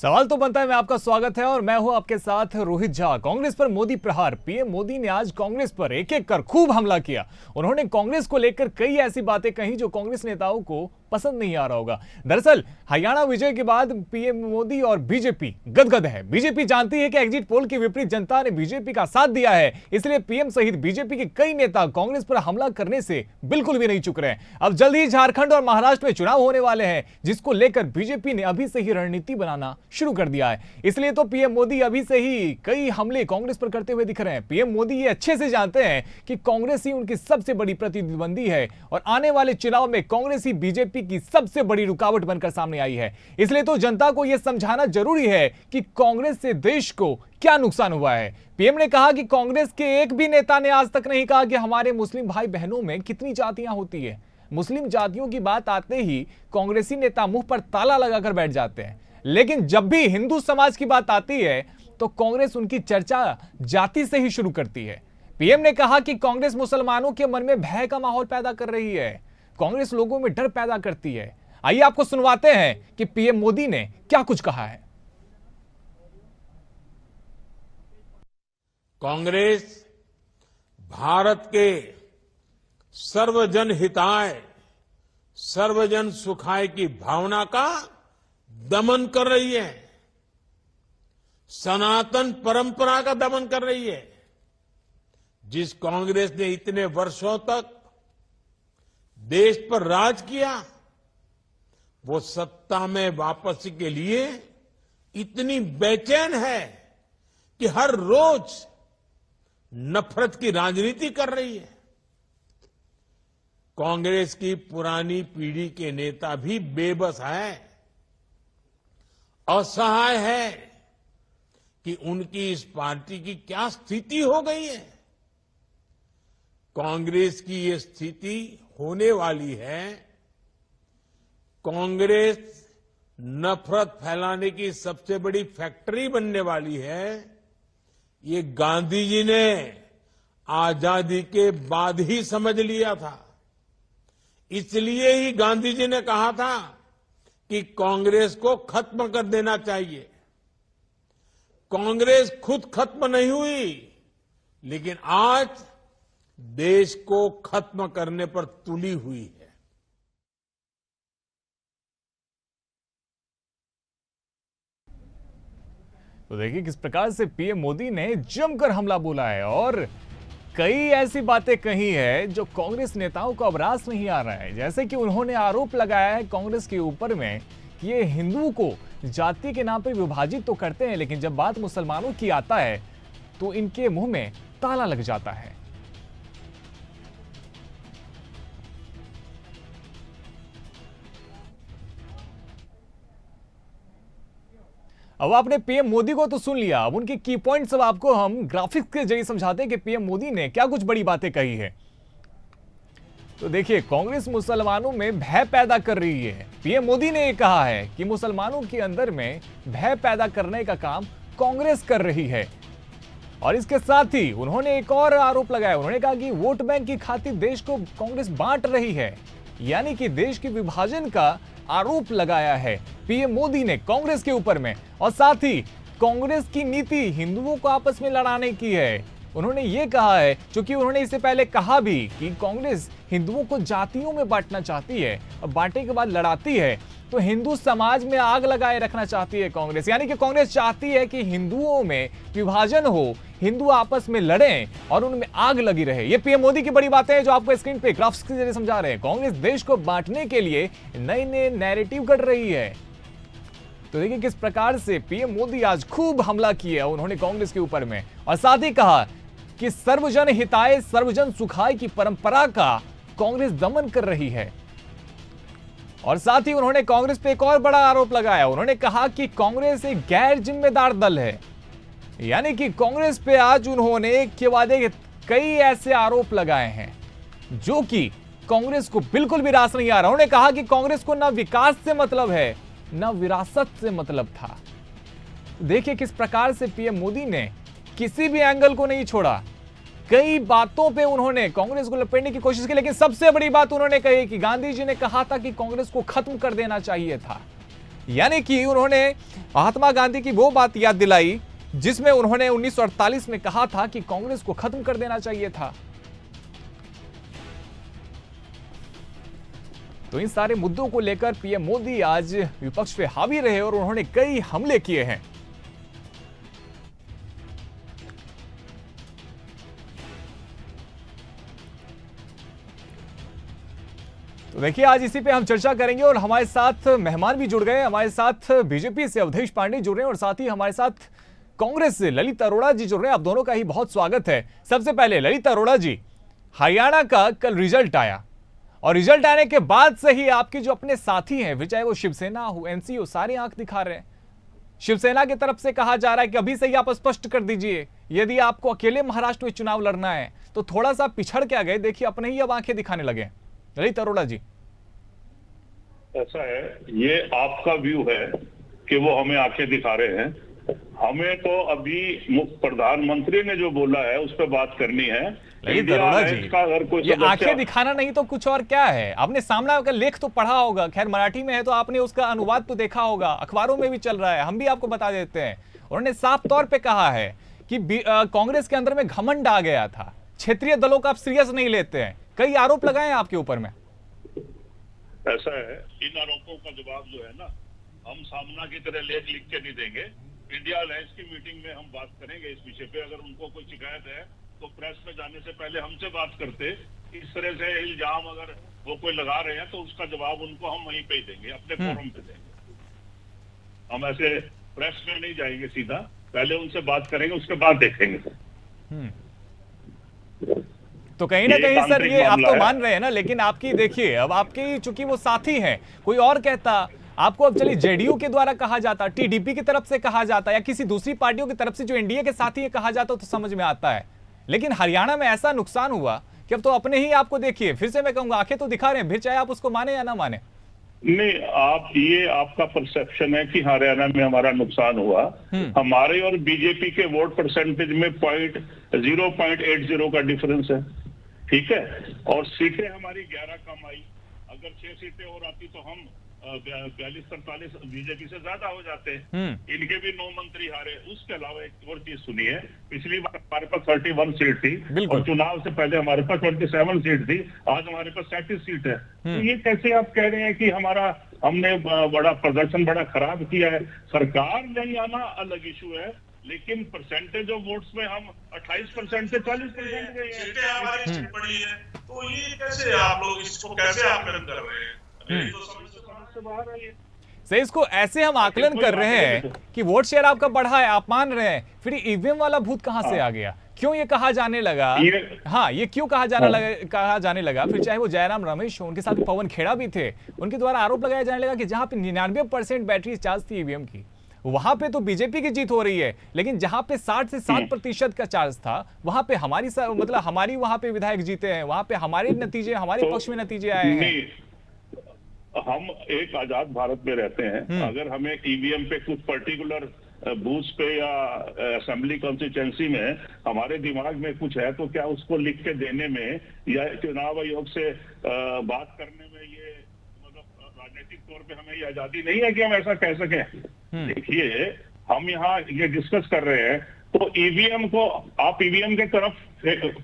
सवाल तो बनता है। मैं आपका स्वागत है और मैं हूं आपके साथ रोहित झा। कांग्रेस पर मोदी प्रहार। पीएम मोदी ने आज कांग्रेस पर एक एक कर खूब हमला किया। उन्होंने कांग्रेस को लेकर कई ऐसी बातें कही जो कांग्रेस नेताओं को पसंद नहीं आ रहा होगा। दरअसल हरियाणा विजय के बाद पीएम मोदी और बीजेपी गदगद है। बीजेपी जानती है कि एग्जिट पोल के विपरीत जनता ने बीजेपी का साथ दिया है, इसलिए पीएम सहित बीजेपी के कई नेता कांग्रेस पर हमला करने से बिल्कुल भी नहीं चुक रहे हैं। अब जल्द ही झारखंड और महाराष्ट्र में चुनाव होने वाले हैं, जिसको लेकर बीजेपी ने अभी से ही रणनीति बनाना शुरू कर दिया है। इसलिए तो पीएम मोदी अभी से ही कई हमले कांग्रेस पर करते हुए दिख रहे हैं। पीएम मोदी ये अच्छे से जानते हैं कि कांग्रेस ही उनकी सबसे बड़ी प्रतिद्वंदी है और आने वाले चुनाव में कांग्रेस ही बीजेपी की सबसे बड़ी रुकावट बनकर सामने आई है। इसलिए तो जनता को यह समझाना जरूरी है कि कांग्रेस से देश को क्या नुकसान हुआ है। पीएम ने कहा कि कांग्रेस के एक भी नेता ने आज तक नहीं कहा कि हमारे मुस्लिम भाई बहनों में कितनी जातियां होती है। मुस्लिम जातियों की बात आते ही कांग्रेसी नेता मुंह पर ताला लगाकर बैठ जाते हैं, लेकिन जब भी हिंदू समाज की बात आती है तो कांग्रेस उनकी चर्चा जाति से ही शुरू करती है। पीएम ने कहा कि कांग्रेस मुसलमानों के मन में भय का माहौल पैदा कर रही है, कांग्रेस लोगों में डर पैदा करती है। आइए आपको सुनवाते हैं कि पीएम मोदी ने क्या कुछ कहा है। कांग्रेस भारत के सर्वजन हिताय सर्वजन सुखाय की भावना का दमन कर रही है, सनातन परंपरा का दमन कर रही है। जिस कांग्रेस ने इतने वर्षों तक देश पर राज किया, वो सत्ता में वापसी के लिए इतनी बेचैन है कि हर रोज नफरत की राजनीति कर रही है। कांग्रेस की पुरानी पीढ़ी के नेता भी बेबस है, असहाय है कि उनकी इस पार्टी की क्या स्थिति हो गई है। कांग्रेस की ये स्थिति होने वाली है। कांग्रेस नफरत फैलाने की सबसे बड़ी फैक्ट्री बनने वाली है। ये गांधी जी ने आजादी के बाद ही समझ लिया था। इसलिए ही गांधी जी ने कहा था कि कांग्रेस को खत्म कर देना चाहिए। कांग्रेस खुद खत्म नहीं हुई, लेकिन आज देश को खत्म करने पर तुली हुई है। तो देखिए किस प्रकार से पीएम मोदी ने जमकर हमला बोला है और कई ऐसी बातें कही है जो कांग्रेस नेताओं को अब रास नहीं आ रहा है। जैसे कि उन्होंने आरोप लगाया है कांग्रेस के ऊपर में कि ये हिंदुओं को जाति के नाम पर विभाजित तो करते हैं, लेकिन जब बात मुसलमानों की आता है तो इनके मुंह में ताला लग जाता है। अब आपने पीएम मोदी को तो सुन लिया, अब उनके की पॉइंट्स अब आपको हम ग्राफिक्स के जरिए समझाते हैं कि पीएम मोदी ने क्या कुछ बड़ी बातें कही है। तो देखिए, कांग्रेस मुसलमानों में भय पैदा कर रही है। पीएम मोदी ने यह कहा है कि मुसलमानों के अंदर में भय पैदा करने का काम कांग्रेस कर रही है। और इसके साथ ही उन्होंने एक और आरोप लगाया। उन्होंने कहा कि वोट बैंक की खातिर देश को कांग्रेस बांट रही है, यानी कि देश के विभाजन का आरोप लगाया है पीएम मोदी ने कांग्रेस के ऊपर में। और साथ ही कांग्रेस की नीति हिंदुओं को आपस में लड़ाने की है। उन्होंने ये कहा है, क्योंकि उन्होंने इससे पहले कहा भी कि कांग्रेस हिंदुओं को जातियों में बांटना चाहती है और बांटने के बाद लड़ाती है, तो हिंदू समाज में आग लगाए रखना चाहती है कांग्रेस। यानी कि कांग्रेस चाहती है कि हिंदुओं में विभाजन हो, हिंदू आपस में लड़ें और उनमें आग लगी रहे। ये पीएम मोदी की बड़ी बातें हैं जो आपको स्क्रीन पे ग्राफ्स के जरिए समझा रहे हैं। कांग्रेस देश को बांटने के लिए नए नए नैरेटिव गढ़ रही है। तो देखिए किस प्रकार से पीएम मोदी आज खूब हमला किया उन्होंने कांग्रेस के ऊपर में, और साथ ही कहा कि सर्वजन हिताय सर्वजन सुखाय की परंपरा का कांग्रेस दमन कर रही है। और साथ ही उन्होंने कांग्रेस पे एक और बड़ा आरोप लगाया। उन्होंने कहा कि कांग्रेस एक गैर जिम्मेदार दल है। यानी कि कांग्रेस पे आज उन्होंने के वादे कई ऐसे आरोप लगाए हैं जो कि कांग्रेस को बिल्कुल भी रास नहीं आ रहा। उन्होंने कहा कि कांग्रेस को ना विकास से मतलब है, ना विरासत से मतलब था। देखिए किस प्रकार से पीएम मोदी ने किसी भी एंगल को नहीं छोड़ा। कई बातों पे उन्होंने कांग्रेस को लपेटने की कोशिश की, लेकिन सबसे बड़ी बात उन्होंने कही कि गांधी जी ने कहा था कि कांग्रेस को खत्म कर देना चाहिए था। यानी कि उन्होंने महात्मा गांधी की वो बात याद दिलाई जिसमें उन्होंने 1948 में कहा था कि कांग्रेस को खत्म कर देना चाहिए था। तो इन सारे मुद्दों को लेकर पीएम मोदी आज विपक्ष पे हावी रहे और उन्होंने कई हमले किए हैं। तो देखिए आज इसी पे हम चर्चा करेंगे और हमारे साथ मेहमान भी जुड़ गए। हमारे साथ बीजेपी से अवधेश पांडे जुड़ रहे हैं और साथ ही हमारे साथ कांग्रेस से ललित अरोड़ा जी जुड़ रहे हैं। आप दोनों का ही बहुत स्वागत है। सबसे पहले ललित अरोड़ा जी, हरियाणा का कल रिजल्ट आया और रिजल्ट आने के बाद से ही आपके जो अपने साथी हैं, फिर चाहे वो शिवसेना हो, एनसी हो, सारे आंख दिखा रहे हैं। शिवसेना की तरफ से कहा जा रहा है कि अभी से ही आप स्पष्ट कर दीजिए, यदि आपको अकेले महाराष्ट्र में चुनाव लड़ना है तो थोड़ा सा पिछड़ क्या गए, देखिए अपने ही अब आंखें दिखाने लगे। ललित अरोड़ा जी, ऐसा है, ये आपका व्यू है कि वो हमें आंखें दिखा रहे हैं। हमें तो अभी प्रधानमंत्री ने जो बोला है उस पर बात करनी है। ललित अरोड़ा जी, अगर कोई ये आंखें दिखाना नहीं तो कुछ और क्या है? आपने सामना का लेख तो पढ़ा होगा, खैर मराठी में है तो आपने उसका अनुवाद तो देखा होगा, अखबारों में भी चल रहा है, हम भी आपको बता देते हैं। उन्होंने साफ तौर पे कहा है कि कांग्रेस के अंदर में घमंड आ गया था, क्षेत्रीय दलों का आप सीरियस नहीं लेते हैं। कई आरोप लगाए हैं आपके ऊपर में। ऐसा है, इन आरोपों का जवाब जो है ना, हम सामना की तरह लेख लिख के नहीं देंगे। इंडिया अलायंस की मीटिंग में हम बात करेंगे इस विषय पे। अगर उनको कोई शिकायत है तो प्रेस में जाने से पहले हमसे बात करते। इस तरह से इल्जाम अगर वो कोई लगा रहे हैं तो उसका जवाब उनको हम वहीं पे ही देंगे, अपने फोरम पे देंगे। हम ऐसे प्रेस में नहीं जाएंगे सीधा, पहले उनसे बात करेंगे, उसके बाद देखेंगे। तो कहीं ना कहीं सर ये आप तो मान रहे हैं ना, लेकिन आपकी देखिए अब आपके चूंकि वो साथी हैं, कोई और कहता आपको, अब चलिए जेडीयू के द्वारा कहा जाता, टीडीपी की तरफ से कहा जाता या किसी दूसरी पार्टियों की तरफ से जो एनडीए के साथी है कहा जाता तो समझ में आता है। लेकिन हरियाणा में ऐसा नुकसान हुआ कि अब तो अपने ही आपको देखिए, फिर से मैं कहूंगा आंखें तो दिखा रहे हैं, फिर चाहे आप उसको माने या ना माने। नहीं, आप ये आपका परसेप्शन है कि हरियाणा में हमारा नुकसान हुआ। हमारे और बीजेपी के वोट परसेंटेज में 0.80 का डिफरेंस है, ठीक है। और सीटें हमारी 11 कम आई। अगर 6 सीटें और आती तो हम 42-43 बीजेपी से ज्यादा हो जाते। इनके भी 9 मंत्री हारे। उसके अलावा एक और चीज सुनिए, पिछली बार हमारे पास 31 सीट थी और चुनाव से पहले हमारे पास 27 सीट थी। आज हमारे पास 37 सीट है। तो ये कैसे आप कह रहे हैं कि हमने बड़ा प्रदर्शन बड़ा खराब किया है? सरकार नहीं आना अलग इशू है, लेकिन परसेंटेज ऑफ वोट्स में हम 28% से 40% गए हैं। सीटें हमारी बड़ी है, तो ये कैसे आप लोग इसको कैसे आकलन कर रहे हैं? तो समझ से बाहर है ये। सही, इसको ऐसे हम आकलन कर रहे हैं कि वोट शेयर आपका बढ़ा है, आप मान रहे हैं, फिर ईवीएम वाला भूत कहां से आ गया? क्यों ये कहा जाने लगा? हाँ, ये क्यों कहा जाने लगा? फिर चाहे वो जयराम रमेश हो, उनके साथ पवन खेड़ा भी थे, उनके द्वारा आरोप लगाया जाने लगा कि जहां पे 99% बैटरी चार्ज थी ईवीएम की, वहां पे तो बीजेपी की जीत हो रही है, लेकिन जहां पे 60 से 7% का चार्ज था, वहां पे हमारी वहां पे विधायक जीते हैं, वहां पे हमारे नतीजे, हमारे पक्ष में नतीजे आए हैं। हम एक आजाद भारत में रहते हैं। अगर हमें ईवीएम पे कुछ पर्टिकुलर बूथ पे या असेंबली कॉन्स्टिट्यूंसी में हमारे दिमाग में कुछ है तो क्या उसको लिख के देने में या चुनाव आयोग से बात करने में ये मतलब राजनीतिक तौर पे हमें ये आजादी नहीं है कि हम ऐसा कह सकें? देखिए, हम यहाँ ये डिस्कस कर रहे हैं तो ईवीएम को आप ईवीएम के तरफ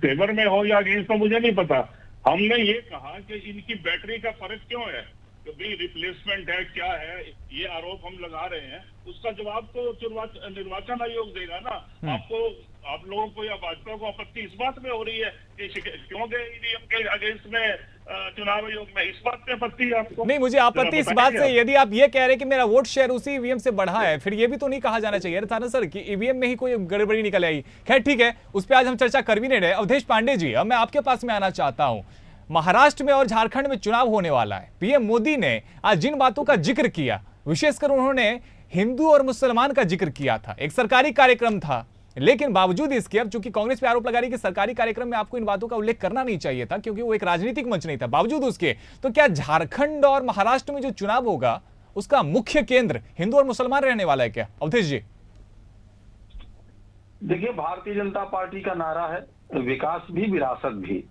फेवर में हो या अगेंस्ट तो मुझे नहीं पता। हमने ये कहा कि इनकी बैटरी का फर्क क्यों है, तो भी रिप्लेसमेंट है क्या है, ये आरोप हम लगा रहे हैं। उसका जवाब तो निर्वाचन आयोग देगा ना। आप लोगों को या भाजपा को आपत्ति इस बात में हो रही है कि क्यों गए ईवीएम के अगेंस्ट में चुनाव आयोग में, इस बात में आपत्ति है आपको? नहीं, मुझे आपत्ति इस बात से, यदि आप ये कह रहे हैं कि मेरा वोट शेयर उसी ईवीएम से बढ़ा है, फिर ये भी तो नहीं कहा जाना चाहिए था ना सर कि ईवीएम में ही कोई गड़बड़ी निकल आई। खैर ठीक है, उस पर आज हम चर्चा कर भी नहीं रहे। अवधेश पांडे जी, अब मैं आपके पास में आना चाहता हूं। महाराष्ट्र में और झारखंड में चुनाव होने वाला है। पीएम मोदी ने आज जिन बातों का जिक्र किया, विशेषकर उन्होंने हिंदू और मुसलमान का जिक्र किया था, एक सरकारी कार्यक्रम था, लेकिन बावजूद इसके, अब चूंकि कांग्रेस पे आरोप लगा रही है कि सरकारी कार्यक्रम में आपको इन बातों का उल्लेख करना नहीं चाहिए था क्योंकि वो एक राजनीतिक मंच नहीं था, बावजूद उसके, तो क्या झारखंड और महाराष्ट्र में जो चुनाव होगा उसका मुख्य केंद्र हिंदू और मुसलमान रहने वाला है क्या? अवधेश जी, देखिए, भारतीय जनता पार्टी का नारा है विकास भी विरासत भी,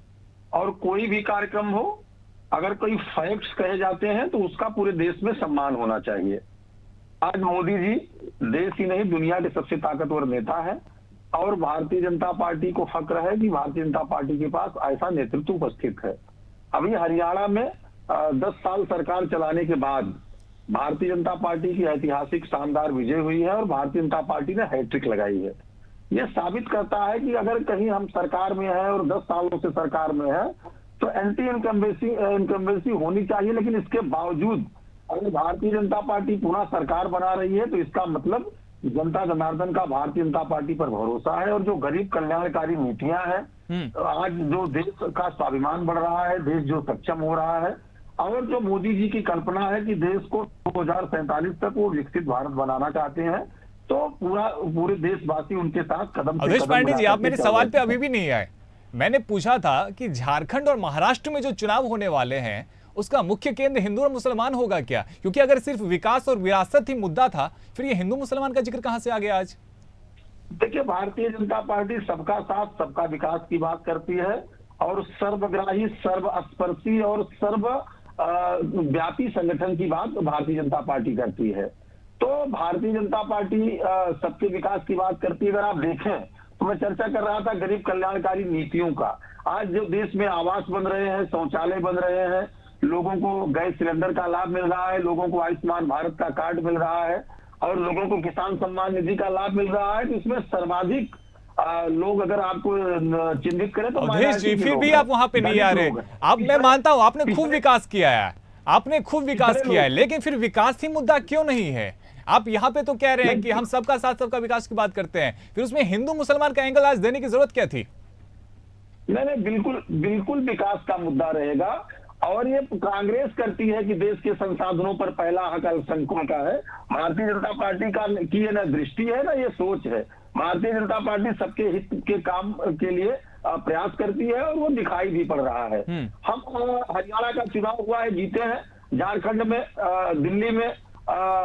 और कोई भी कार्यक्रम हो, अगर कोई फैक्ट्स कहे जाते हैं तो उसका पूरे देश में सम्मान होना चाहिए। आज मोदी जी देश ही नहीं दुनिया के सबसे ताकतवर नेता है और भारतीय जनता पार्टी को फक्र है कि भारतीय जनता पार्टी के पास ऐसा नेतृत्व उपस्थित है। अभी हरियाणा में 10 साल सरकार चलाने के बाद भारतीय जनता पार्टी की ऐतिहासिक शानदार विजय हुई है और भारतीय जनता पार्टी ने हैट्रिक लगाई है। यह साबित करता है कि अगर कहीं हम सरकार में है और 10 सालों से सरकार में है तो एंटी इनकम्बेंसी होनी चाहिए, लेकिन इसके बावजूद अगर भारतीय जनता पार्टी पुनः सरकार बना रही है तो इसका मतलब जनता जनार्दन का भारतीय जनता पार्टी पर भरोसा है और जो गरीब कल्याणकारी नीतियां हैं, आज जो देश का स्वाभिमान बढ़ रहा है, देश जो सक्षम हो रहा है और जो मोदी जी की कल्पना है कि देश को 2047 तक वो विकसित भारत बनाना चाहते हैं, तो पूरे देशवासी उनके साथ कदम से अवधेश कदम पांडे जी, मिला आप मेरे करके सवाल पे चल अभी भी नहीं आए। मैंने पूछा था कि झारखंड और महाराष्ट्र में जो चुनाव होने वाले हैं उसका मुख्य केंद्र हिंदू और मुसलमान होगा क्या? क्योंकि अगर सिर्फ विकास और विरासत ही मुद्दा था, फिर ये हिंदू मुसलमान का जिक्र कहां से आ गया आज? देखिए, भारतीय जनता पार्टी सबका साथ सबका विकास की बात करती है और सर्वग्राही, सर्वस्पर्शी और सर्वव्यापी संगठन की बात भारतीय जनता पार्टी करती है। तो भारतीय जनता पार्टी सबके विकास की बात करती है। अगर आप देखें तो मैं चर्चा कर रहा था गरीब कल्याणकारी नीतियों का। आज जो देश में आवास बन रहे हैं, शौचालय बन रहे हैं, लोगों को गैस सिलेंडर का लाभ मिल रहा है, लोगों को आयुष्मान भारत का कार्ड मिल रहा है और लोगों को किसान सम्मान निधि का लाभ मिल रहा है, तो इसमें सर्वाधिक लोग अगर आपको चिन्हित करें तो अवधेश जी, फिर भी आप वहां पे नहीं आ रहे। अब मैं मानता हूं आपने खूब विकास किया है, आपने खूब विकास किया है, लेकिन फिर विकास ही मुद्दा क्यों नहीं है? आप यहाँ पे तो कह रहे हैं कि हम सबका साथ सबका विकास की बात करते हैं, फिर उसमें हिंदू मुसलमान का एंगल आज देने की जरूरत क्या थी? नहीं, बिल्कुल विकास का मुद्दा रहेगा और ये कांग्रेस करती है कि देश के संसाधनों पर पहला हक अल्पसंख्यकों का है। भारतीय जनता पार्टी की ये ना दृष्टि है ना ये सोच है। भारतीय जनता पार्टी सबके हित के काम के लिए प्रयास करती है और वो दिखाई भी पड़ रहा है। हम हरियाणा का चुनाव हुआ है, जीते हैं, झारखंड में, दिल्ली में,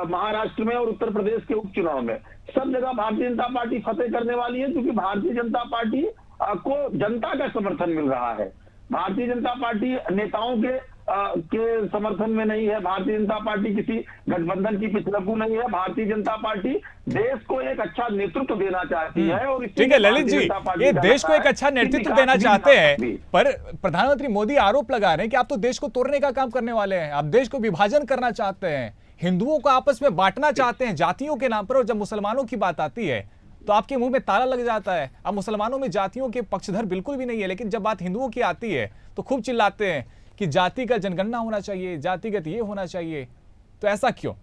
महाराष्ट्र में और उत्तर प्रदेश के उपचुनाव में सब जगह भारतीय जनता पार्टी फतेह करने वाली है, क्योंकि भारतीय जनता पार्टी को जनता का समर्थन मिल रहा है। भारतीय जनता पार्टी नेताओं के समर्थन में नहीं है। भारतीय जनता पार्टी किसी गठबंधन की पिछलग्गू नहीं है। भारतीय जनता पार्टी देश को एक अच्छा नेतृत्व देना चाहती है और ठीक है ललित जी, ये देश को एक अच्छा नेतृत्व देना चाहते हैं, पर प्रधानमंत्री मोदी आरोप लगा रहे हैं कि आप तो देश को तोड़ने का काम करने वाले हैं, आप देश को विभाजन करना चाहते हैं, हिंदुओं को आपस में बांटना चाहते हैं जातियों के नाम पर। और जब मुसलमानों की बात आती है तो आपके मुंह में ताला लग जाता है। अब मुसलमानों में जातियों के पक्षधर बिल्कुल भी नहीं है, लेकिन जब बात हिंदुओं की आती है तो खूब चिल्लाते हैं कि जाति का जनगणना होना चाहिए, जातिगत ये होना चाहिए। तो ऐसा क्यों?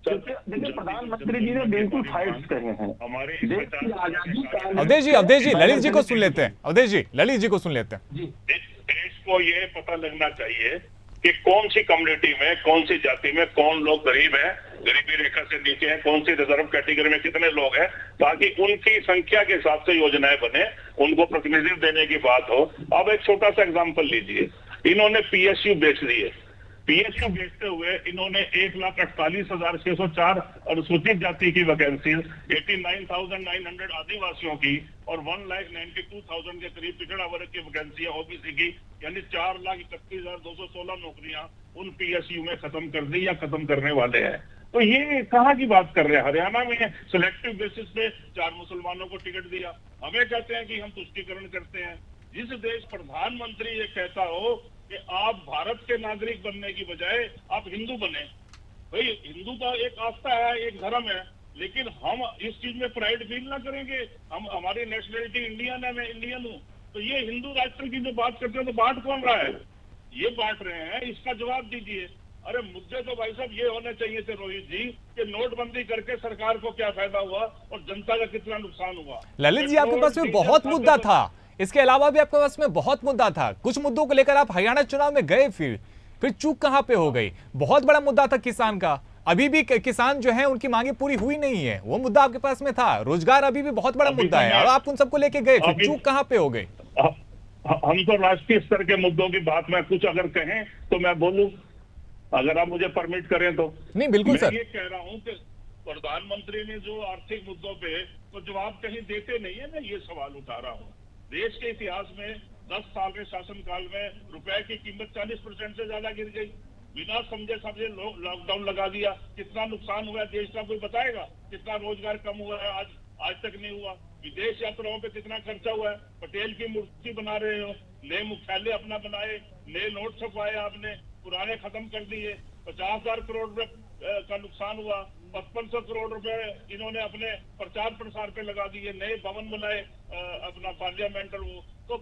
देखिए, प्रधानमंत्री जी ने बिल्कुल फाइट्स कहे हैं हमारे देश की आजादी का। अवधेश जी ललित जी को सुन लेते हैं। अवधेश जी, ललित जी को सुन लेते हैं। देश को ये पता लगना चाहिए कि कौन सी कम्युनिटी में, कौन सी जाति में कौन लोग गरीब है, गरीबी रेखा से नीचे है, कौन सी रिजर्व कैटेगरी में कितने लोग हैं, ताकि उनकी संख्या के हिसाब से योजनाएं बने, उनको प्रतिनिधित्व देने की बात हो। अब एक छोटा सा एग्जांपल लीजिए, इन्होंने पीएसयू बेच दिए। पीएसयू बेचते हुए इन्होंने 1,48,604 अनुसूचित जाति की वैकेंसी, 89,900 आदिवासियों की और 1,92,000 के करीब पिछड़ा वर्ग की वैकेंसी ओबीसी की, यानी 4,31,216 नौकरियां उन पीएसयू में खत्म कर दी या खत्म करने वाले हैं। तो ये कहाँ की बात कर रहे हैं? हरियाणा में सिलेक्टिव बेसिस पे 4 मुसलमानों को टिकट दिया। हमें कहते हैं कि हम तुष्टीकरण करते हैं। जिस देश प्रधानमंत्री ये कहता हो कि आप भारत के नागरिक बनने की बजाय आप हिंदू बने, भाई हिंदू का एक आस्था है, एक धर्म है, लेकिन हम इस चीज में प्राइड फील ना करेंगे, हम हमारी नेशनलिटी इंडियन है, मैं इंडियन हूँ, तो ये हिंदू राष्ट्र की जो बात करते हैं तो बांट कौन रहा है? ये बांट रहे हैं, इसका जवाब दीजिए। अरे मुद्दे तो भाई साहब ये होने चाहिए थे रोहित जी कि नोटबंदी करके सरकार को क्या फायदा हुआ और जनता का कितना नुकसान हुआ। ललित जी, आपके पास में बहुत मुद्दा था, इसके अलावा भी आपके पास में बहुत मुद्दा था। कुछ मुद्दों को लेकर आप हरियाणा चुनाव में गए, फिर चूक कहां पे हो गई? बहुत बड़ा मुद्दा था किसान का, अभी भी किसान जो है उनकी मांगे पूरी हुई नहीं है, वो मुद्दा आपके पास में था। रोजगार अभी भी बहुत बड़ा मुद्दा है और आप उन सबको लेके गए, फिर चूक कहां पे हो गई? हम तो राष्ट्रीय स्तर के मुद्दों की बात में कुछ अगर कहें तो मैं बोलूं, अगर आप मुझे परमिट करें तो। नहीं बिल्कुल सर। मैं ये कह रहा हूं कि प्रधानमंत्री ने जो आर्थिक मुद्दों पे तो जवाब कहीं देते नहीं है, मैं ये सवाल उठा रहा हूँ। देश के इतिहास में 10 साल के शासनकाल में रुपए की कीमत 40% से ज्यादा गिर गई। बिना समझे समझे लॉकडाउन लगा दिया। कितना नुकसान हुआ है देश का कोई बताएगा? कितना रोजगार कम हुआ है? आज तक नहीं हुआ। विदेश यात्राओं पे कितना खर्चा हुआ है? पटेल की मूर्ति बना रहे हो, नए मुख्यालय अपना बनाए, नए नोट छपवाए आपने, पुराने खत्म कर दिए। 50,000 करोड़ रुपए का नुकसान हुआ। 5500 करोड़ रुपए इन्होंने अपने प्रचार प्रसार पे लगा दिए, नए भवन बनाए अपना पार्लियामेंट। वो तो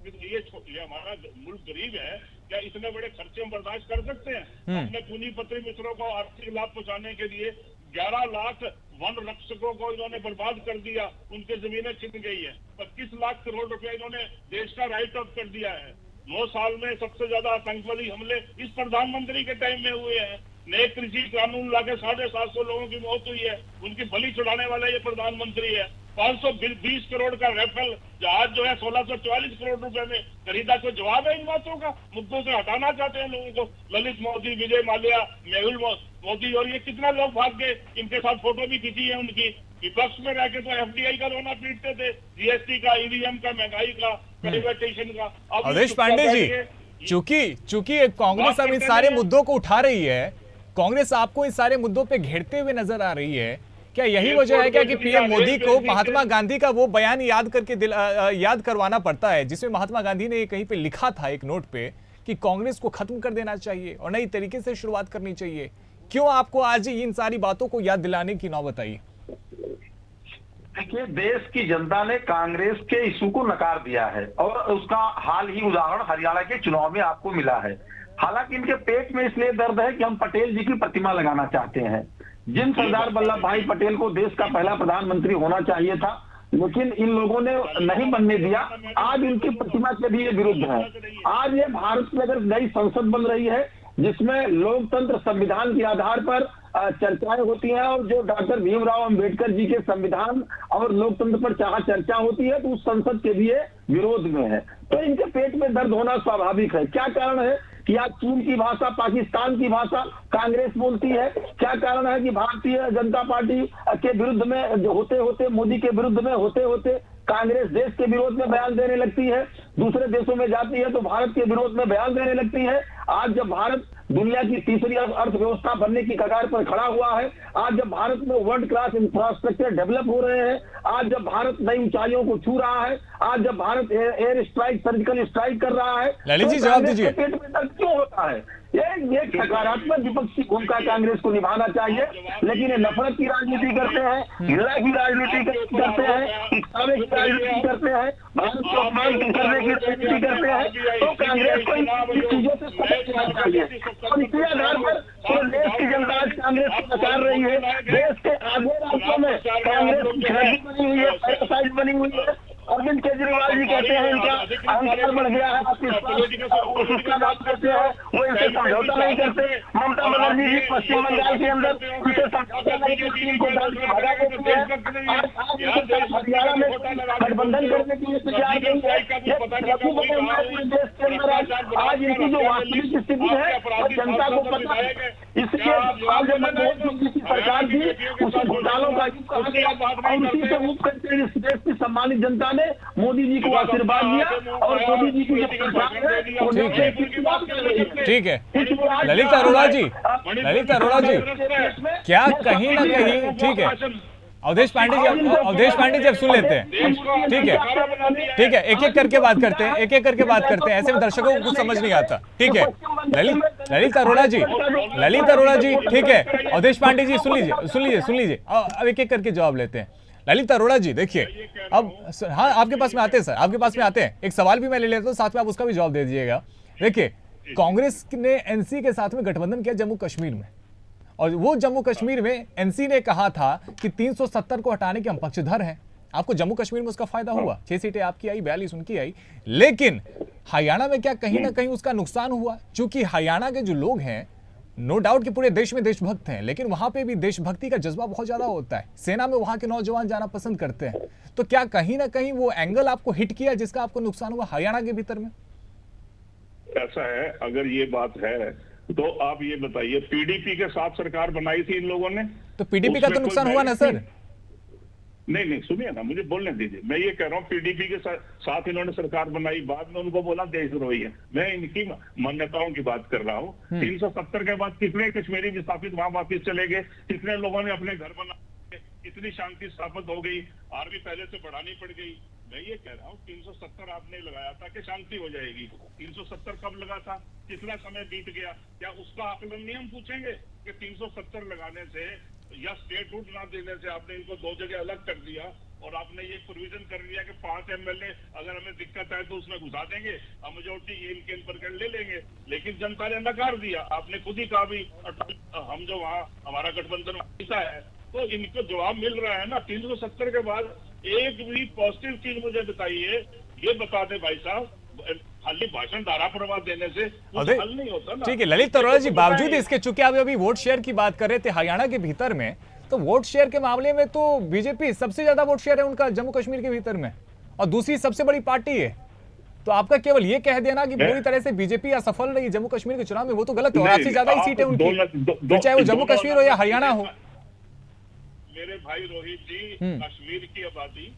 ये हमारा मुल्क गरीब है, क्या इतने बड़े खर्चे हम बर्दाश्त कर सकते हैं? अपने पूंजीपति मित्रों को आर्थिक लाभ पहुंचाने के लिए 11 लाख वन रक्षकों को इन्होंने बर्बाद कर दिया, उनकी जमीनें छिन गई है। 25 लाख करोड़ रुपए इन्होंने देश का राइट ऑफ कर दिया है। 9 साल में सबसे ज्यादा आतंकवादी हमले इस प्रधानमंत्री के टाइम में हुए हैं। नए कृषि कानून लाके 750 लोगों की मौत हुई है, उनकी बलि चढ़ाने वाला ये प्रधानमंत्री है। 520 करोड़ का राफेल जहाज जो है 1644 करोड़ रुपए में खरीदा। कोई जवाब है इन बातों का? मुद्दों से हटाना चाहते हैं लोगों को। ललित मोदी, विजय माल्या, मेहुल मोदी और ये कितना लोग भाग गए, इनके साथ फोटो भी खींची है उनकी। विपक्ष में रह के तो एफडीआई का रोना पीटते थे, जीएसटी का, ईवीएम का, महंगाई का, प्राइवेटाइजेशन का। अवधेश पांडे जी, चूंकि कांग्रेस अब इन सारे मुद्दों को उठा रही है, कांग्रेस आपको इन सारे मुद्दों पे घेरते हुए नजर आ रही है, क्या यही वजह है क्या कि पीएम मोदी को महात्मा गांधी का वो बयान याद करवाना पड़ता है जिसमें महात्मा गांधी ने कहीं पे लिखा था एक नोट पे कि कांग्रेस को खत्म कर देना चाहिए और नई तरीके से शुरुआत करनी चाहिए? क्यों आपको आज इन सारी बातों को याद दिलाने की नौबत आई? देखिए, देश की जनता ने कांग्रेस के इशू को नकार दिया है और उसका हाल ही उदाहरण हरियाणा के चुनाव में आपको मिला है। हालांकि इनके पेट में इसलिए दर्द है कि हम पटेल जी की प्रतिमा लगाना चाहते हैं। जिन सरदार वल्लभ भाई पटेल को देश का पहला प्रधानमंत्री होना चाहिए था, लेकिन इन लोगों ने नहीं बनने दिया। आज इनकी प्रतिमा के भी ये विरुद्ध है। आज ये भारत में अगर नई संसद बन रही है जिसमें लोकतंत्र संविधान के आधार पर चर्चाएं होती हैं और जो डॉक्टर भीमराव अंबेडकर जी के संविधान और लोकतंत्र पर जहां चर्चा होती है तो उस संसद के लिए विरोध में है। तो इनके पेट में दर्द होना स्वाभाविक है। क्या कारण है कि आज चीन की भाषा, पाकिस्तान की भाषा कांग्रेस बोलती है? क्या कारण है कि भारतीय जनता पार्टी के विरुद्ध में होते होते, मोदी के विरुद्ध में होते होते कांग्रेस देश के विरोध में बयान देने लगती है? दूसरे देशों में जाती है तो भारत के विरोध में बयान देने लगती है। आज जब भारत दुनिया की तीसरी अर्थव्यवस्था बनने की कगार पर खड़ा हुआ है, आज जब भारत में वर्ल्ड क्लास इंफ्रास्ट्रक्चर डेवलप हो रहे हैं, आज जब भारत नई ऊंचाइयों को छू रहा है, आज जब Bharat air strike, surgical strike कर रहा है, ललित जी जवाब दीजिए। पेट में दर्द क्यों होता है? ये सकारात्मक विपक्षी भूमिका कांग्रेस को निभाना चाहिए, लेकिन ये नफरत की राजनीति करते हैं, हिंसा की राजनीति करते हैं, इस्लामी की राजनीति करते हैं, भारत को अपमान करने की राजनीति करते हैं। तो कांग्रेस को इन चीजों से सबक लेना चाहिए और इसी आधार पर तो देश की जनता आज कांग्रेस को नकार रही है। देश के आधे राज्यों में कांग्रेस की खिलाड़ी बनी हुई है, पैरासाइट बनी हुई है। अरविंद केजरीवाल जी कहते हैं इनका अहंकार बढ़ गया है, उसका बात करते हैं, वो इनसे समझौता नहीं करते। ममता बनर्जी जी पश्चिम बंगाल के अंदर उनसे समझौता नहीं करती, इनको डाल के भगा देती है। आज इनके साथ हरियाणा में गठबंधन करने के लिए तैयार नहीं है। रघु बने हुए देश के अंदर आज इनकी जो वास्तविक स्थिति है वो जनता को पता है। इसलिए आज जब मोदी जी की सरकार थी उसे घोटालों का युग कहा गया और उसी से मुक्त करके इस देश की सम्मानित जनता ने मोदी जी को आशीर्वाद दिया और मोदी जी की जो सरकार है। ठीक है ललित अरोड़ा जी, क्या कहीं ना कहीं, ठीक है अवधेश पांडे जी अब सुन लेते हैं। ठीक है एक एक करके बात करते हैं, ऐसे में दर्शकों को कुछ समझ नहीं आता। ठीक है ललित अरोड़ा जी, ठीक है अवधेश पांडे जी सुन लीजिए अब एक एक करके जवाब लेते हैं। ललित अरोड़ा जी देखिए, अब हाँ आपके पास में आते हैं एक सवाल भी मैं ले लेता हूँ, साथ में आप उसका भी जवाब दे दीजिएगा। देखिए कांग्रेस ने एनसी के साथ में गठबंधन किया जम्मू कश्मीर में, और वो जम्मू कश्मीर में एनसी ने कहा था कि 370 को हटाने के हम पक्षधर हैं। आपको जम्मू कश्मीर में उसका फायदा हुआ, 6 सीटें आपकी आई, 42 उनकी आई। लेकिन हरियाणा में क्या कहीं ना कहीं उसका नुकसान हुआ? क्योंकि हरियाणा के जो लोग हैं, नो डाउट कि पूरे देश में देशभक्त हैं, लेकिन वहां पे भी देशभक्ति का जज्बा बहुत ज्यादा होता है। सेना में वहां के नौजवान जाना पसंद करते हैं। तो क्या कहीं ना कहीं वो एंगल आपको हिट किया जिसका आपको नुकसान हुआ हरियाणा के भीतर में? ऐसा है, अगर ये बात है तो आप ये बताइए, पीडीपी के साथ सरकार बनाई थी इन लोगों ने, तो पीडीपी का तो नुकसान हुआ ना सर? नहीं सुनिए ना, मुझे बोलने दीजिए। मैं ये कह रहा हूँ पीडीपी के साथ इन्होंने सरकार बनाई, बाद में उनको बोला देशद्रोही है। मैं इनकी मान्यताओं की बात कर रहा हूँ। 370 के बाद कितने कश्मीरी विस्थापित वहां वापिस चले गए, कितने लोगों ने अपने घर बनाए, कितनी शांति स्थापित हो गई, आर्मी पहले से बढ़ानी पड़ गई। मैं ये कह रहा हूँ 370 आपने लगाया था कि शांति हो जाएगी। 370 कब लगा था, कितना समय बीत गया? क्या उसका आकलन नहीं हम पूछेंगे कि 370 लगाने से या स्टेटहुड ना देने से आपने इनको 2 जगह अलग कर दिया और आपने ये प्रोविजन कर दिया कि 5 एमएलए अगर हमें दिक्कत है तो उसमें घुसा देंगे, हम मेजोरिटी इनके इन पर ले लेंगे। लेकिन जनता ने नकार दिया। आपने खुद ही कहा भी हम जो वहाँ हमारा गठबंधन हिस्सा है, तो इनको जवाब मिल रहा है ना। 370 के बाद एक भी पॉजिटिव चीज मुझे बताइए, ये बता दे भाई साहब। खाली भाषण धारा प्रवाह देने से कुछ हल नहीं होता ना। ठीक है ललित अरोड़ा जी, बावजूद इसके चूंकि आप अभी वोट शेयर की बात कर रहे थे हरियाणा के भीतर में, तो वोट शेयर के मामले में तो बीजेपी सबसे ज्यादा वोट शेयर है उनका जम्मू कश्मीर के भीतर में, और दूसरी सबसे बड़ी पार्टी है। तो आपका केवल ये कह देना कि पूरी तरह से बीजेपी असफल रही जम्मू कश्मीर के चुनाव में, वो तो गलत है। और आपसे ज्यादा ही सीटें उनकी, चाहे वो जम्मू कश्मीर हो या हरियाणा हो। मेरे भाई रोहित जी, कश्मीर की आबादी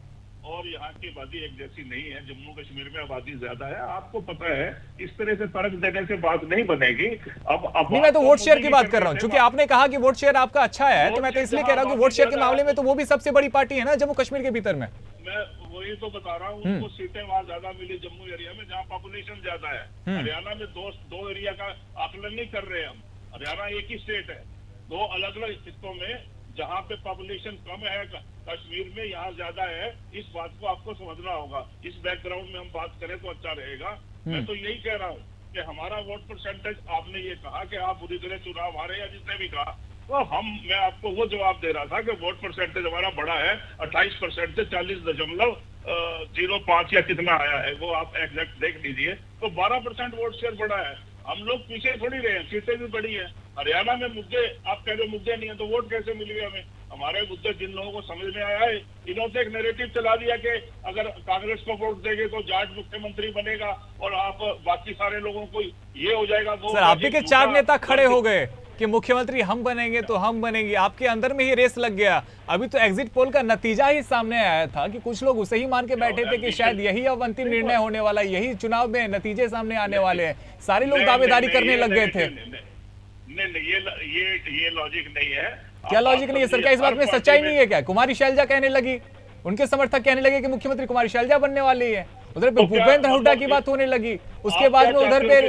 और यहाँ की आबादी एक जैसी नहीं है। जम्मू कश्मीर में आबादी ज्यादा है, आपको पता है। इस तरह से तर्क देने से बात नहीं बनेगी। अब नहीं, मैं तो वोट शेयर की बात कर रहा हूँ। क्योंकि आपने कहा कि वोट शेयर आपका अच्छा है, तो मैं तो इसलिए कह रहा हूँ कि वोट शेयर के मामले में तो वो भी सबसे बड़ी पार्टी है ना जम्मू कश्मीर के भीतर में। मैं वही तो बता रहा हूँ, उनको सीटें वहाँ ज्यादा मिली जम्मू एरिया में जहाँ पॉपुलेशन ज्यादा है। हरियाणा में दो एरिया का आकलन नहीं कर रहे हम। हरियाणा एक ही स्टेट है, 2 अलग अलग हिस्सों में जहाँ पे पॉपुलेशन कम है कश्मीर में, यहाँ ज्यादा है। इस बात को आपको समझना होगा। इस बैकग्राउंड में हम बात करें तो अच्छा रहेगा। मैं तो यही कह रहा हूँ कि हमारा वोट परसेंटेज, आपने ये कहा कि आप बुरी तरह चुनाव हारे या जिसने भी कहा, तो मैं आपको वो जवाब दे रहा था कि वोट परसेंटेज हमारा बड़ा है। 28% से 40.05 या कितना आया है वो आप एग्जैक्ट देख लीजिए। तो 12% वोट शेयर बढ़ा है। हम लोग पीछे थोड़ी रहे हैं, सीटें भी बढ़ी है। हरियाणा में मुद्दे, आप कह रहे मुद्दे नहीं है तो वोट कैसे मिल गए हमें? हमारे मुद्दे जिन लोगों को समझ में आया है, इन्होंने एक नैरेटिव चला दिया कि अगर कांग्रेस को वोट देंगे तो जाट मुख्यमंत्री बनेगा और आप बाकी सारे लोगों को ये हो जाएगा। सर आप भी के 4 नेता खड़े हो गए कि मुख्यमंत्री हम बनेंगे तो हम बनेंगे, आपके अंदर में ही रेस लग गया। अभी तो एग्जिट पोल का नतीजा ही सामने आया था कि कुछ लोग उसे ही मान के बैठे थे कि शायद यही अब अंतिम निर्णय होने वाला है, यही चुनाव में नतीजे सामने आने वाले हैं। सारे लोग दावेदारी करने लग गए थे। नहीं, ये लॉजिक नहीं है। क्या लॉजिक नहीं है सर? क्या इस बात में सच्चाई नहीं है? क्या कुमारी शैलजा कहने लगी, उनके समर्थक कहने लगे कि मुख्यमंत्री कुमारी शैलजा बनने वाली है, उधर पे भूपेंद्र हुड्डा की बात होने लगी, उसके बाद में उधर पे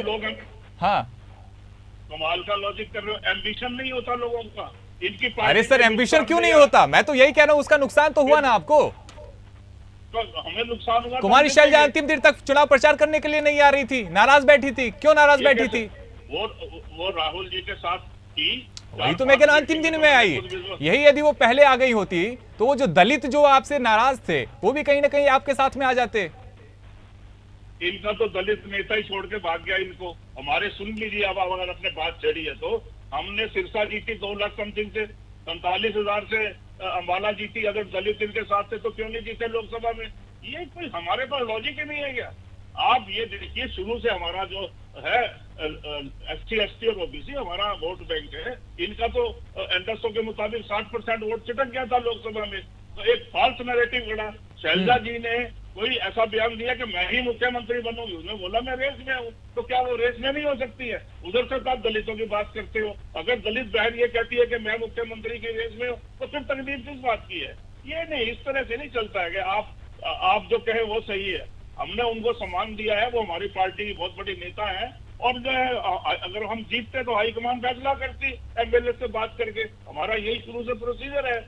हाँ कमाल का लॉजिक कर रहे हो। एम्बिशन नहीं होता लोगों का इनकी। अरे सर एम्बिशन क्यों नहीं होता? मैं तो यही कह रहा हूँ, उसका नुकसान तो हुआ ना आपको। तो हमें नुकसान हुआ। कुमारी शैलजा अंतिम दिन तक चुनाव प्रचार करने के लिए नहीं आ रही थी, नाराज बैठी थी। क्यों नाराज बैठी थी? वो राहुल जी के साथ थी। वही तो मैं कह रहा हूं, अंतिम दिन में आई। यही यदि वो पहले आ गई होती तो वो जो दलित जो आपसे नाराज थे वो भी कहीं ना कहीं आपके साथ में आ जाते। इनका तो दलित नेता ही छोड़ के भाग गया इनको। हमारे सुन लीजिए, अब अगर अपने बात चढ़ी है तो हमने सिरसा जीती 2 लाख समथिंग से, 47,000 से अंबाला जीती। अगर दलित इनके साथ थे तो क्यों नहीं जीते लोकसभा में? ये कोई हमारे पास लॉजिक ही नहीं है क्या? आप ये देखिए, शुरू से हमारा जो है SC ST और OBC हमारा वोट बैंक है। इनका तो एंडरसो के मुताबिक 60% वोट चिटक गया था लोकसभा में। तो एक फॉल्स नैरेटिव बना। शैलजा जी ने कोई ऐसा बयान दिया कि मैं ही मुख्यमंत्री बनूंगी, उन्होंने बोला मैं रेस में हूँ। तो क्या वो रेस में नहीं हो सकती है? उधर से तो आप दलितों की बात करते हो। अगर दलित बहन ये कहती है कि मैं मुख्यमंत्री की रेस में हूँ तो फिर तकलीफ किस बात की है? ये नहीं, इस तरह से नहीं चलता है कि आप जो कहे वो सही है। हमने उनको सम्मान दिया है, वो हमारी पार्टी की बहुत बड़ी नेता है। और जो है अगर हम जीतते तो हाईकमान फैसला करती एमएलए से बात करके। हमारा यही शुरू से प्रोसीजर है।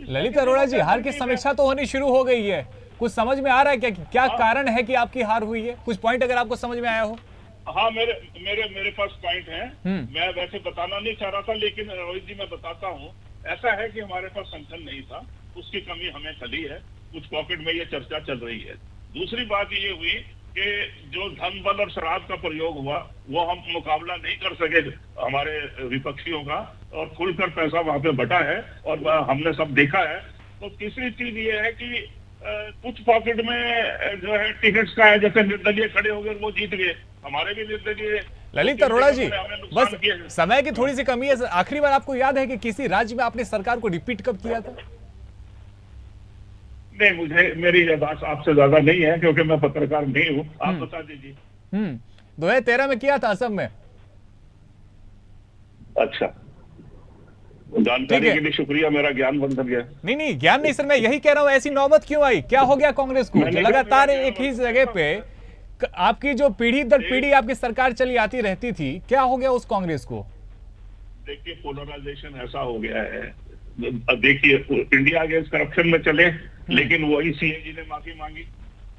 ललित अरोड़ा जी, हार की समीक्षा तो होनी शुरू हो गई है। कुछ समझ में आ रहा है क्या कारण है कि आपकी हार हुई है? कुछ पॉइंट अगर आपको समझ में आया हो। हाँ, मेरे पास पॉइंट है। मैं वैसे बताना नहीं चाह रहा था, लेकिन रोहित जी मैं बताता हूँ। ऐसा है कि हमारे पास संगठन नहीं था, उसकी कमी हमें खली है। कुछ पॉकेट में ये चर्चा चल रही है। दूसरी बात ये हुई कि जो धन बल और शराब का प्रयोग हुआ वो हम मुकाबला नहीं कर सके हमारे विपक्षियों का, और खुलकर पैसा वहां पे बटा है और हमने सब देखा है। तो तीसरी चीज ये है कि कुछ पॉकेट में जो है टिकट्स का है, जैसे निर्दलीय खड़े हो गए वो जीत गए, हमारे भी निर्दलीय। ललित अरोड़ा जी, बस समय की थोड़ी सी कमी है। आखिरी बार आपको याद है कि किसी राज्य में आपने सरकार को रिपीट कब किया था? नहीं, मुझे मेरी याददाश्त आपसे ज्यादा नहीं है क्योंकि मैं पत्रकार नहीं हूँ, आप बता दीजिए। 2013 में किया था असम में। अच्छा, जानकारी के लिए शुक्रिया, मेरा ज्ञान बंद गया। नहीं नहीं, ज्ञान नहीं सर, मैं यही कह रहा हूं, ऐसी नौबत क्यों आई, क्या हो गया कांग्रेस को जो लगातार एक ही जगह पे आपकी जो पीढ़ी दर पीढ़ी आपकी सरकार चली आती रहती थी, क्या हो गया उस कांग्रेस को? देखिए, पोलराइजेशन ऐसा हो गया है, देखिए इंडिया अगेंस्ट करप्शन में चले, लेकिन वही सीएजी ने माफी मांगी,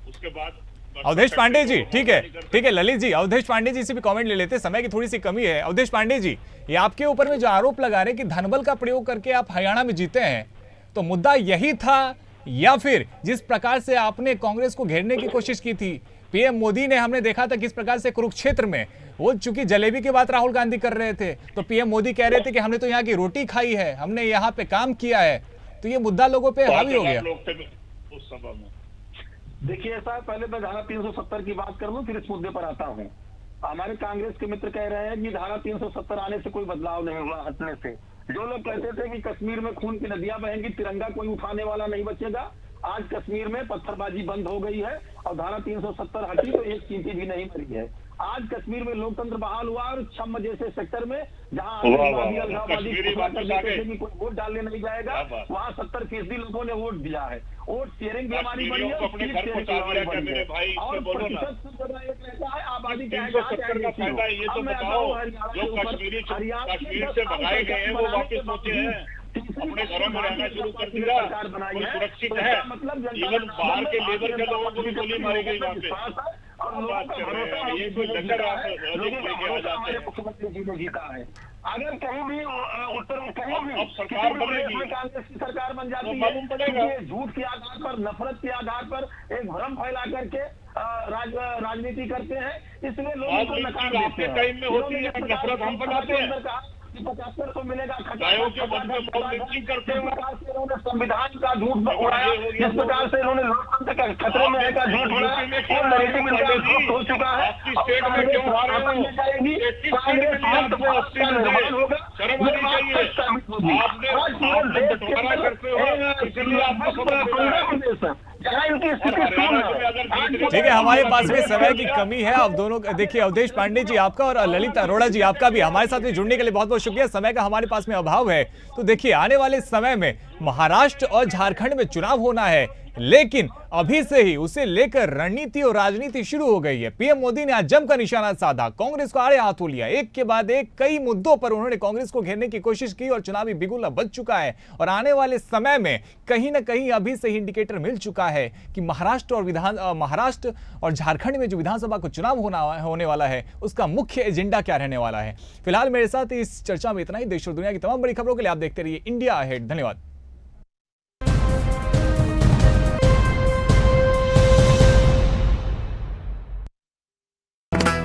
उसके बाद अवधेश पांडे जी, ठीक है ललित जी, अवधेश पांडे जी से भी कमेंट ले लेते, समय की थोड़ी सी कमी है। अवधेश पांडे जी, ये आपके ऊपर में जो आरोप लगा रहे हैं कि धनबल का प्रयोग करके आप हरियाणा में जीते हैं, तो मुद्दा यही था या फिर जिस प्रकार से आपने कांग्रेस को घेरने की कोशिश की थी? पीएम मोदी ने, हमने देखा था किस प्रकार से कुरुक्षेत्र में, वो चूंकि जलेबी की बात राहुल गांधी कर रहे थे, तो पीएम मोदी कह रहे थे कि हमने तो यहाँ की रोटी खाई है, हमने यहाँ पे काम किया है, तो ये मुद्दा लोगों पे हावी हो गया। उस सभा में देखिए, ऐसा है, पहले मैं धारा 370 की बात कर लूं, फिर इस मुद्दे पर आता हूं। हमारे कांग्रेस के मित्र कह रहे हैं कि धारा 370 आने से कोई बदलाव नहीं हुआ, हटने से। जो लोग कहते थे कि कश्मीर में खून की नदियां बहेंगी, तिरंगा कोई उठाने वाला नहीं बचेगा, आज कश्मीर में पत्थरबाजी बंद हो गई है और धारा 370 हटी तो एक चींटी भी नहीं मरी है। आज कश्मीर में लोकतंत्र बहाल हुआ और छम्म जैसे सेक्टर में जहां कोई वोट डालने नहीं जाएगा, वहां 70% लोगों ने वोट दिया है। वोट शेयरिंग भी हमारी बड़ी है और प्रतिशत ऐसा है, आबादी क्या है, अपने घरों में रहना शुरू कर दिया, सुरक्षित है, इवन बाहर के लेबर के लोगों को भी गोली मारी गई वहाँ पे। बात कर रहे हैं, ये कोई लंगर आप लेके आ जाते हैं। मुख्यमंत्री जी ने जीता है, अगर कहीं भी उत्तर में कहीं भी अब सरकार बनेगी, कांग्रेस की सरकार बन जाती है, मालूम पड़ेगा। झूठ के आधार पर, नफरत के आधार पर एक भ्रम फैला करके राजनीति करते हैं, इसलिए लोग आपके टाइम में होती है, नफरत हम बनाते हैं, 75 मिलेगा, गायों के बदले करते हैं, इन्होंने संविधान का झूठ उड़ाया, जिस प्रकार से इन्होंने लोकतंत्र का खतरे में है का झूठ उड़ाया, हो चुका है। स्टेट में क्यों आ रहे हो? ठीक है, हमारे पास में समय की कमी है। अब दोनों देखिए, अवधेश पांडे जी आपका और ललित अरोड़ा जी आपका भी हमारे साथ में जुड़ने के लिए बहुत बहुत शुक्रिया। समय का हमारे पास में अभाव है, तो देखिए आने वाले समय में महाराष्ट्र और झारखंड में चुनाव होना है, लेकिन अभी से ही उसे लेकर रणनीति और राजनीति शुरू हो गई है। पीएम मोदी ने आज जमकर निशाना साधा, कांग्रेस को आड़े हाथों लिया, एक के बाद एक कई मुद्दों पर उन्होंने कांग्रेस को घेरने की कोशिश की और चुनावी बिगुल बज चुका है। और आने वाले समय में कहीं ना कहीं अभी से ही इंडिकेटर मिल चुका है कि महाराष्ट्र और झारखंड में जो विधानसभा को चुनाव होने वाला है, उसका मुख्य एजेंडा क्या रहने वाला है। फिलहाल मेरे साथ इस चर्चा में इतना ही। देश और दुनिया की तमाम बड़ी खबरों के लिए आप देखते रहिए इंडिया अहेड। धन्यवाद।